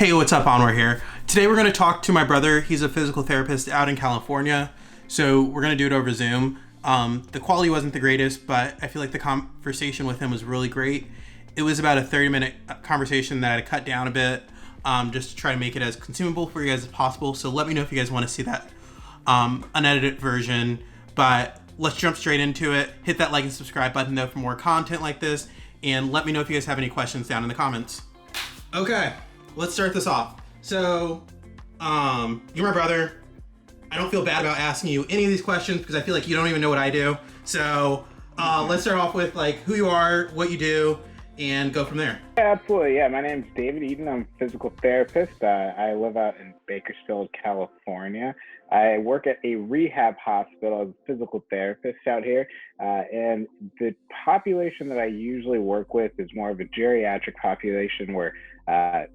Hey, what's up, Onward here. Today we're going to talk to my brother. He's a physical therapist out in California, so we're going to do it over Zoom. The quality wasn't the greatest, but I feel like the conversation with him was really great. It was about a 30-minute conversation that I had to cut down a bit, just to try to make it as consumable for you guys as possible. So let me know if you guys want to see that unedited version, but let's jump straight into it. Hit that like and subscribe button though for more content like this, and let me know if you guys have any questions down in the comments. Okay, let's start this off. So, you're my brother. I don't feel bad about asking you any of these questions because I feel like you don't even know what I do. So, let's start off with like who you are, what you do, and go from there. Yeah, absolutely. Yeah, my name's David Eden. I'm a physical therapist. I live out in Bakersfield, California. I work at a rehab hospital as a physical therapist out here. And the population that I usually work with is more of a geriatric population where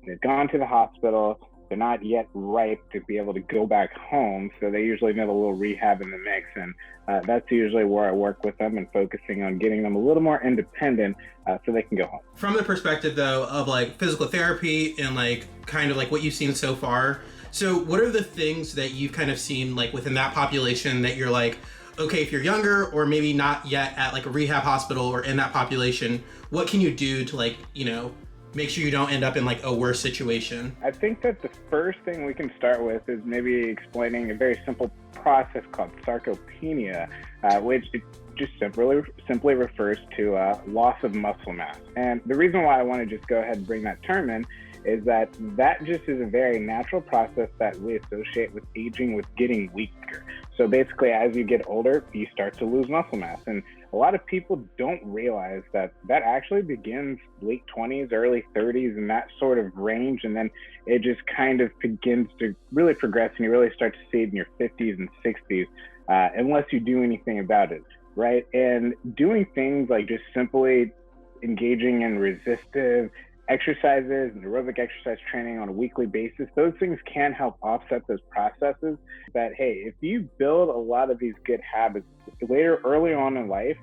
they've gone to the hospital. They're not yet ripe to be able to go back home, so they usually need a little rehab in the mix, and that's usually where I work with them and focusing on getting them a little more independent so they can go home. From the perspective, though, of like physical therapy and like kind of like what you've seen so far, so what are the things that you've kind of seen like within that population that you're like, okay, if you're younger or maybe not yet at like a rehab hospital or in that population, what can you do to like, make sure you don't end up in like a worse situation? I think that the first thing we can start with is maybe explaining a very simple process called sarcopenia, which it just simply refers to loss of muscle mass. And the reason why I want to just go ahead and bring that term in is that just is a very natural process that we associate with aging, with getting weaker. So basically, as you get older, you start to lose muscle mass. And a lot of people don't realize that actually begins late 20s, early 30s, in that sort of range. And then it just kind of begins to really progress, and you really start to see it in your 50s and 60s, unless you do anything about it, right? And doing things like just simply engaging in resistive exercises and aerobic exercise training on a weekly basis, those things can help offset those processes. That, hey, if you build a lot of these good habits early on in life,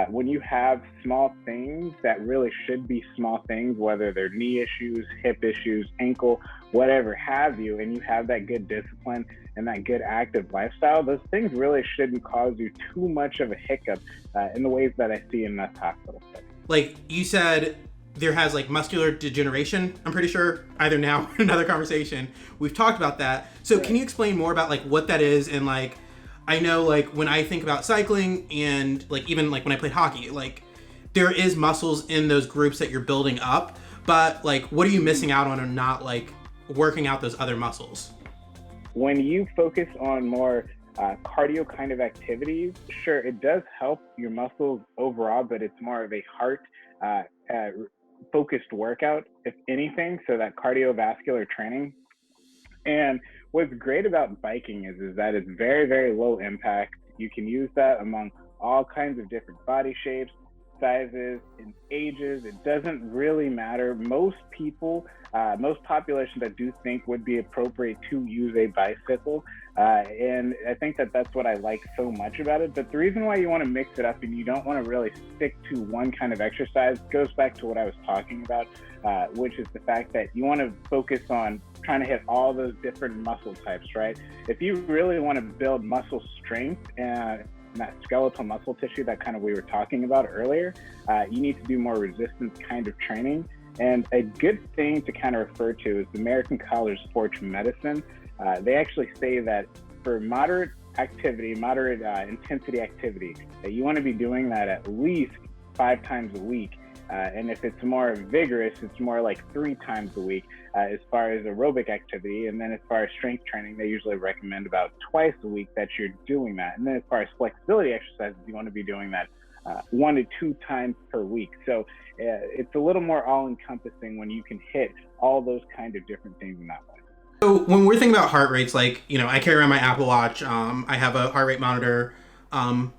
when you have small things that really should be small things, whether they're knee issues, hip issues, ankle, whatever have you, and you have that good discipline and that good active lifestyle, those things really shouldn't cause you too much of a hiccup in the ways that I see in this hospital setting. Like you said, there has like muscular degeneration, I'm pretty sure, either now or another conversation. We've talked about that. So right. Can you explain more about like what that is? And like, I know like when I think about cycling and like even like when I played hockey, like there is muscles in those groups that you're building up, but like what are you missing out on or not like working out those other muscles? When you focus on more cardio kind of activities, sure, it does help your muscles overall, but it's more of a heart focused workout, if anything, so that cardiovascular training. And what's great about biking is that it's very, very low impact. You can use that among all kinds of different body shapes, sizes, and ages. It doesn't really matter. Most people, most populations I do think would be appropriate to use a bicycle. And I think that's what I like so much about it. But the reason why you want to mix it up and you don't want to really stick to one kind of exercise goes back to what I was talking about, which is the fact that you want to focus on trying to hit all those different muscle types, right? If you really want to build muscle strength and that skeletal muscle tissue that kind of we were talking about earlier, you need to do more resistance kind of training. And a good thing to kind of refer to is the American College of Sports Medicine. They actually say that for moderate activity, moderate intensity activity, that you want to be doing that at least 5 times a week. And if it's more vigorous, it's more like 3 times a week as far as aerobic activity. And then as far as strength training, they usually recommend about twice a week that you're doing that. And then as far as flexibility exercises, you want to be doing that 1 to 2 times per week. So it's a little more all-encompassing when you can hit all those kind of different things in that way. So when we're thinking about heart rates, like, I carry around my Apple Watch. I have a heart rate monitor,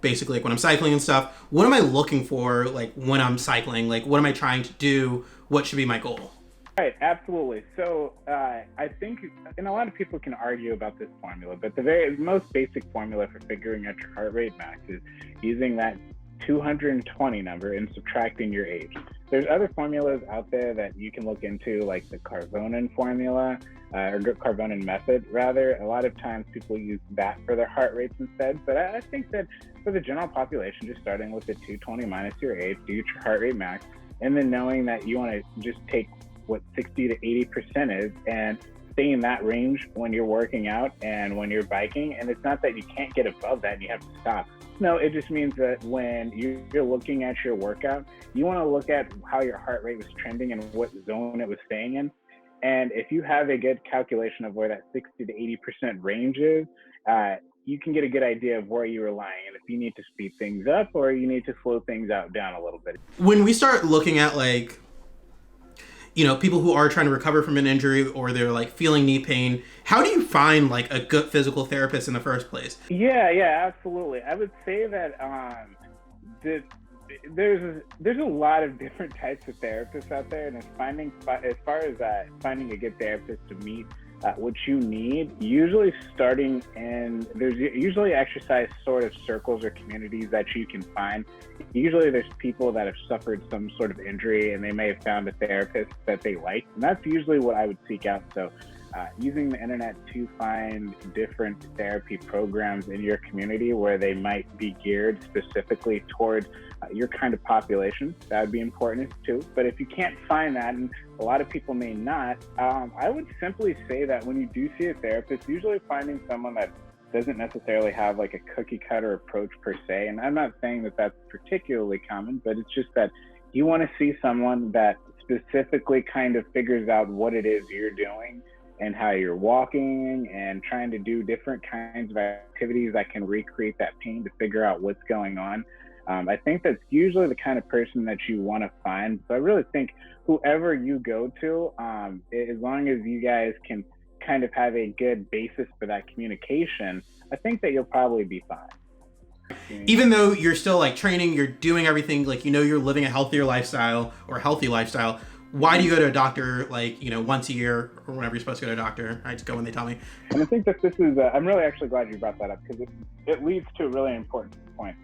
basically like when I'm cycling and stuff. What am I looking for, like when I'm cycling? Like, what am I trying to do? What should be my goal? Right, absolutely. So I think, and a lot of people can argue about this formula, but the most basic formula for figuring out your heart rate max is using that 220 number and subtracting your age. There's other formulas out there that you can look into, like the Carbonin formula, or Carbonin method, rather. A lot of times people use that for their heart rates instead. But I think that for the general population, just starting with the 220 minus your age, do your heart rate max, and then knowing that you want to just take what 60 to 80% is and stay in that range when you're working out and when you're biking. And it's not that you can't get above that and you have to stop. No, it just means that when you're looking at your workout, you want to look at how your heart rate was trending and what zone it was staying in. And if you have a good calculation of where that 60 to 80% range is, you can get a good idea of where you were lying and if you need to speed things up or you need to slow things out down a little bit. When we start looking at, like, you know, people who are trying to recover from an injury or they're like feeling knee pain, how do you find like a good physical therapist in the first place? Yeah, absolutely. I would say that there's a lot of different types of therapists out there, and as far as finding a good therapist to meet what you need, usually starting in, there's usually exercise sort of circles or communities that you can find. Usually there's people that have suffered some sort of injury and they may have found a therapist that they like, and that's usually what I would seek out. So using the internet to find different therapy programs in your community where they might be geared specifically towards your kind of population, that would be important too. But if you can't find that, and a lot of people may not, I would simply say that when you do see a therapist, usually finding someone that doesn't necessarily have like a cookie cutter approach per se. And I'm not saying that that's particularly common, but it's just that you want to see someone that specifically kind of figures out what it is you're doing and how you're walking and trying to do different kinds of activities that can recreate that pain to figure out what's going on. I think that's usually the kind of person that you want to find. So I really think whoever you go to, as long as you guys can kind of have a good basis for that communication, I think that you'll probably be fine. Even though you're still like training, you're doing everything, like, you know, you're living a healthier lifestyle or a healthy lifestyle, why do you go to a doctor, like, you know, once a year or whenever you're supposed to go to a doctor? I just go when they tell me. And I think that this is, I'm really actually glad you brought that up, because it leads to a really important point.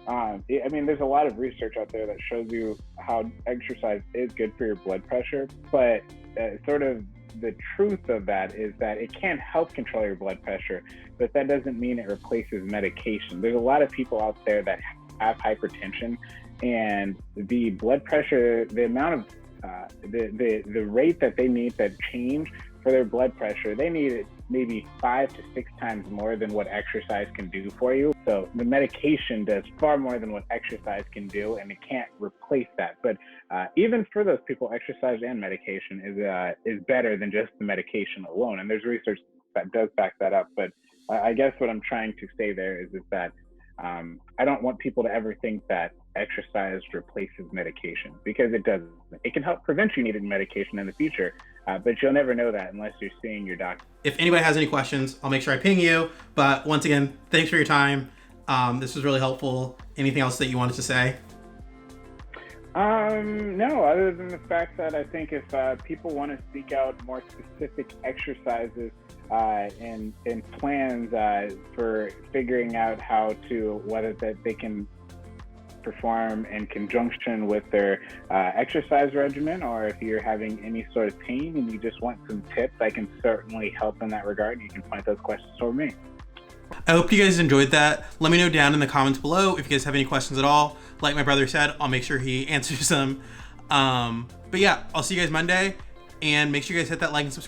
I mean, there's a lot of research out there that shows you how exercise is good for your blood pressure, but sort of the truth of that is that it can help control your blood pressure, but that doesn't mean it replaces medication. There's a lot of people out there that have hypertension, and the blood pressure, the amount of the rate that they need to change for their blood pressure, they need it maybe 5 to 6 times more than what exercise can do for you. So the medication does far more than what exercise can do, and it can't replace that. But even for those people, exercise and medication is better than just the medication alone. And there's research that does back that up. But I guess what I'm trying to say there is that I don't want people to ever think that exercise replaces medication, because it doesn't. It can help prevent you needing medication in the future, but you'll never know that unless you're seeing your doctor. If anybody has any questions, I'll make sure I ping you. But once again, thanks for your time. This was really helpful. Anything else that you wanted to say? No, other than the fact that I think if people want to seek out more specific exercises and plans for figuring out how to, whether that they can perform in conjunction with their exercise regimen, or if you're having any sort of pain and you just want some tips, I can certainly help in that regard. You can point those questions toward me. I hope you guys enjoyed that. Let me know down in the comments below if you guys have any questions at all. Like my brother said, I'll make sure he answers them. But yeah, I'll see you guys Monday, and make sure you guys hit that like and subscribe.